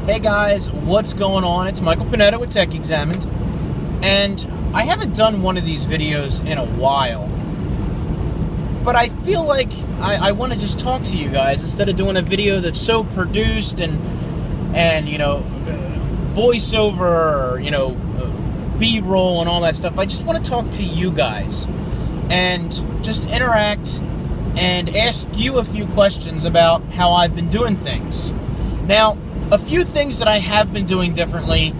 Hey guys, what's going on? It's Michael Panetta with Tech Examined, and I haven't done one of these videos in a while, but I feel like I want to just talk to you guys instead of doing a video that's so produced and voiceover or B-roll and all that stuff. I just want to talk to you guys and just interact and ask you a few questions about how I've been doing things. Now, a few things that I have been doing differently,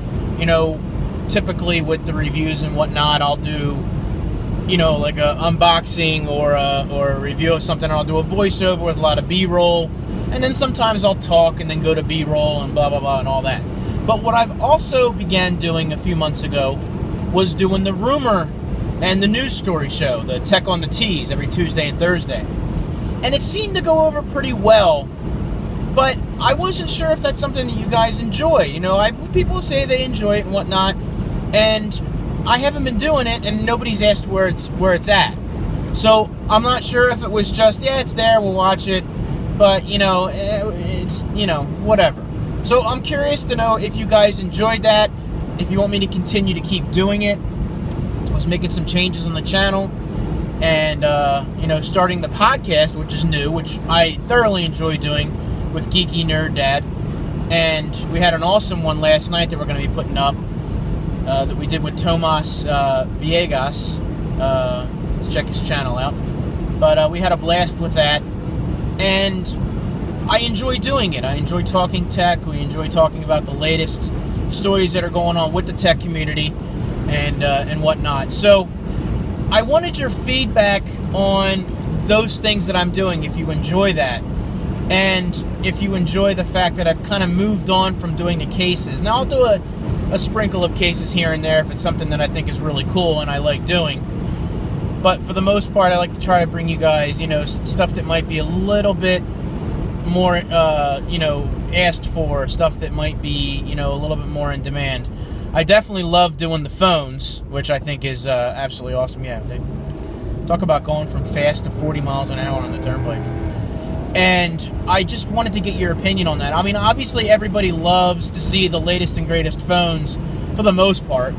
typically with the reviews and whatnot, I'll do, like a unboxing or a review of something. I'll do a voiceover with a lot of B-roll, and then sometimes I'll talk and then go to B-roll and blah, blah, blah, and all that. But what I've also began doing a few months ago was doing the rumor and the news story show, the Tech on the Tees, every Tuesday and Thursday. And it seemed to go over pretty well, but I wasn't sure if that's something that you guys enjoy. People say they enjoy it and whatnot, and I haven't been doing it, and nobody's asked where it's at. So I'm not sure if it was just, it's there, we'll watch it, but, it's, whatever. So I'm curious to know if you guys enjoyed that, if you want me to continue to keep doing it. I was making some changes on the channel, and, starting the podcast, which is new, which I thoroughly enjoy doing, with Geeky Nerd Dad, and we had an awesome one last night that we're going to be putting up, that we did with Tomas Villegas. Let's check his channel out. But we had a blast with that, and I enjoy doing it. I enjoy talking tech. We enjoy talking about the latest stories that are going on with the tech community and whatnot. So I wanted your feedback on those things that I'm doing, if you enjoy that. And if you enjoy the fact that I've kind of moved on from doing the cases. Now, I'll do a sprinkle of cases here and there if it's something that I think is really cool and I like doing. But for the most part, I like to try to bring you guys, stuff that might be a little bit more, asked for, stuff that might be, a little bit more in demand. I definitely love doing the phones, which I think is absolutely awesome. Yeah, talk about going from fast to 40 miles an hour on the turnpike. And I just wanted to get your opinion on that. I mean, obviously everybody loves to see the latest and greatest phones for the most part,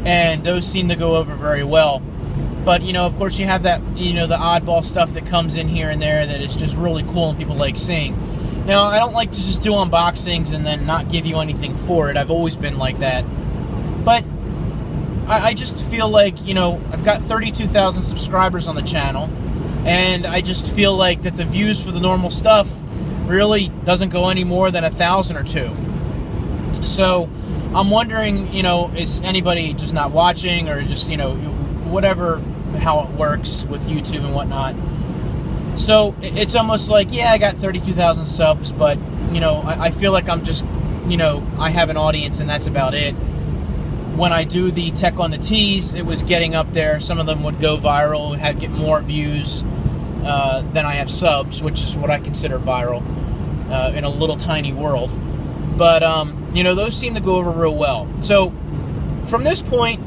and those seem to go over very well. But, of course you have that, the oddball stuff that comes in here and there that is just really cool and people like seeing. Now, I don't like to just do unboxings and then not give you anything for it. I've always been like that. But I just feel like, I've got 32,000 subscribers on the channel, and I just feel like that the views for the normal stuff really doesn't go any more than 1,000 or 2. So I'm wondering, is anybody just not watching, or just, whatever, how it works with YouTube and whatnot. So it's almost like, I got 32,000 subs, but, I feel like I'm just, I have an audience and that's about it. When I do the Tech on the Tees, it was getting up there. Some of them would go viral and get more views than I have subs, which is what I consider viral in a little tiny world. But, those seem to go over real well. So from this point,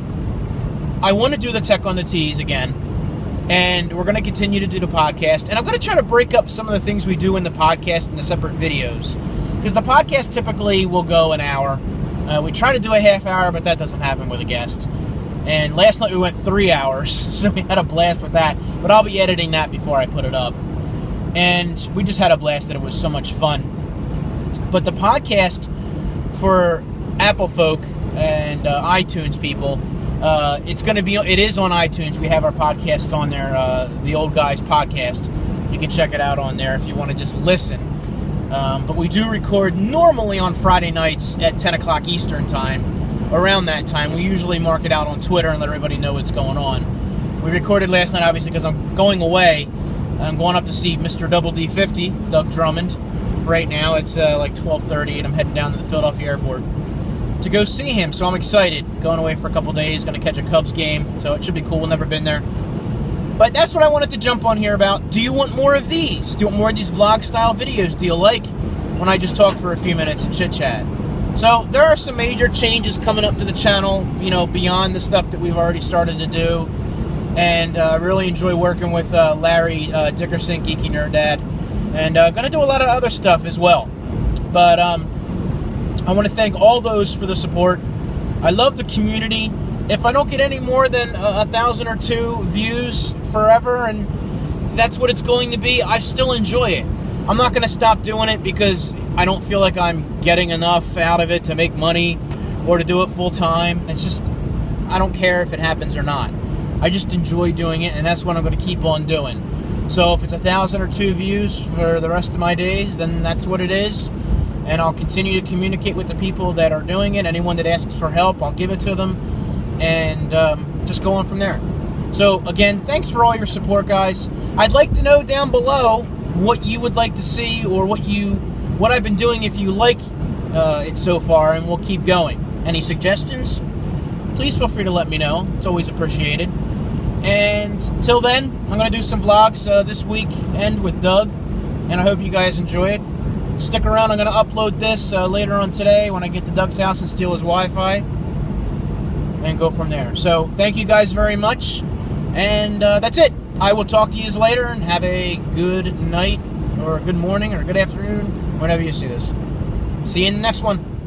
I want to do the Tech on the Tees again, and we're going to continue to do the podcast. And I'm going to try to break up some of the things we do in the podcast into separate videos, because the podcast typically will go an hour. We try to do a half hour, but that doesn't happen with a guest. And last night we went 3 hours, so we had a blast with that. But I'll be editing that before I put it up. And we just had a blast, that it was so much fun. But the podcast for Apple folk and iTunes people, it is on iTunes. We have our podcasts on there, the Old Guys Podcast. You can check it out on there if you want to just listen. But we do record normally on Friday nights at 10 o'clock Eastern time. Around that time, we usually mark it out on Twitter and let everybody know what's going on. We recorded last night, obviously, because I'm going away. I'm going up to see Mr. Double D50, Doug Drummond. Right now, it's like 12:30, and I'm heading down to the Philadelphia airport to go see him. So I'm excited. Going away for a couple days, going to catch a Cubs game, so it should be cool. We've never been there. But that's what I wanted to jump on here about. Do you want more of these? Do you want more of these vlog-style videos? Do you like when I just talk for a few minutes and chit-chat? So there are some major changes coming up to the channel, beyond the stuff that we've already started to do. And really enjoy working with Larry Dickerson, Geeky Nerd Dad. And going to do a lot of other stuff as well. But I want to thank all those for the support. I love the community. If I don't get any more than 1,000 or 2 views forever, and that's what it's going to be, I still enjoy it. I'm not going to stop doing it because I don't feel like I'm getting enough out of it to make money or to do it full time. It's just, I don't care if it happens or not. I just enjoy doing it, and that's what I'm going to keep on doing. So if it's 1,000 or 2 views for the rest of my days, then that's what it is. And I'll continue to communicate with the people that are doing it. Anyone that asks for help, I'll give it to them. And just go on from there. So again, thanks for all your support, guys. I'd like to know down below what you would like to see, or what I've been doing if you like it so far, and we'll keep going. Any suggestions? Please feel free to let me know. It's always appreciated. And till then, I'm going to do some vlogs this weekend with Doug, and I hope you guys enjoy it. Stick around. I'm going to upload this later on today when I get to Doug's house and steal his Wi-Fi, and go from there. So thank you guys very much, and that's it. I will talk to you later, and have a good night, or a good morning, or a good afternoon, whenever you see this. See you in the next one.